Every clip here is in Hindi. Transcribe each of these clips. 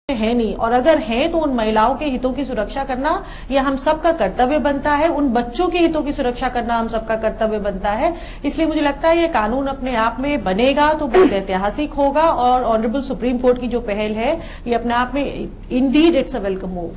है नहीं, और अगर है तो उन महिलाओं के हितों की सुरक्षा करना यह हम सबका कर्तव्य बनता है। उन बच्चों के हितों की सुरक्षा करना हम सबका कर्तव्य बनता है। इसलिए मुझे लगता है ये कानून अपने आप में बनेगा तो बहुत ऐतिहासिक होगा, और ऑनरेबल सुप्रीम कोर्ट की जो पहल है ये अपने आप में indeed it's a welcome move.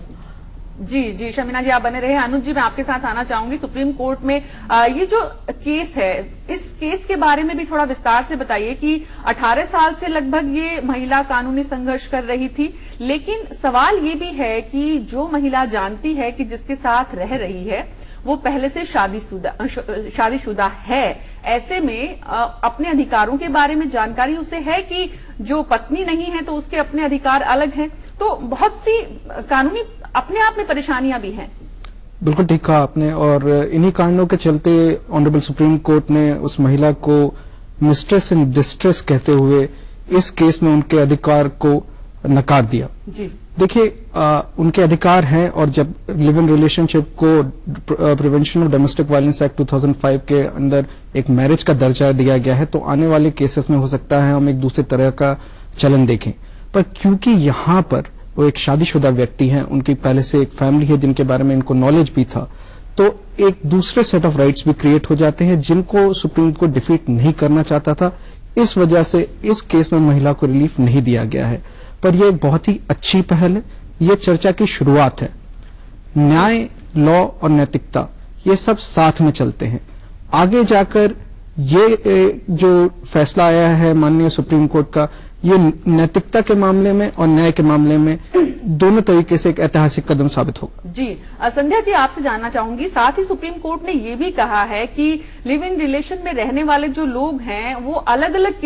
जी जी, शमीना जी आप बने रहे। अनुज जी मैं आपके साथ आना चाहूंगी। सुप्रीम कोर्ट में ये जो केस है, इस केस के बारे में भी थोड़ा विस्तार से बताइए कि 18 साल से लगभग ये महिला कानूनी संघर्ष कर रही थी, लेकिन सवाल ये भी है कि जो महिला जानती है कि जिसके साथ रह रही है वो पहले से शादीशुदा है, ऐसे में अपने अधिकारों के बारे में जानकारी उसे है कि जो पत्नी नहीं है तो उसके अपने अधिकार अलग हैं, तो बहुत सी कानूनी अपने आप में परेशानियां भी हैं। बिल्कुल ठीक कहा आपने, और इन्हीं कारणों के चलते ऑनरेबल सुप्रीम कोर्ट ने उस महिला को मिस्ट्रेस इन डिस्ट्रेस कहते हुए इस केस में उनके अधिकार को नकार दिया। जी देखिए, उनके अधिकार हैं, और जब लिव इन रिलेशनशिप को prevention of domestic violence act 2005 के अंदर एक मैरिज का दर्जा दिया गया है, तो आने वाले केसेस में हो सकता है हम एक दूसरे तरह का चलन देखें। पर क्योंकि यहाँ पर वो एक शादीशुदा व्यक्ति हैं, उनकी पहले से एक फैमिली है जिनके बारे में इनको नॉलेज भी था, तो एक दूसरे सेट ऑफ राइट्स भी क्रिएट हो जाते हैं जिनको सुप्रीम कोर्ट डिफीट नहीं करना चाहता था। इस वजह से इस केस में महिला को रिलीफ नहीं दिया गया है। पर यह एक बहुत ही अच्छी पहल है, ये चर्चा की शुरुआत है। न्याय, लॉ और नैतिकता ये सब साथ में चलते हैं। आगे जाकर ये जो फैसला आया है माननीय सुप्रीम कोर्ट का, ये नैतिकता के मामले में और न्याय के मामले में दोनों तरीके से एक ऐतिहासिक कदम साबित होगा। जी संध्या जी आपसे जानना चाहूंगी, साथ ही सुप्रीम कोर्ट ने ये भी कहा है कि लिव इन रिलेशन में रहने वाले जो लोग हैं वो अलग अलग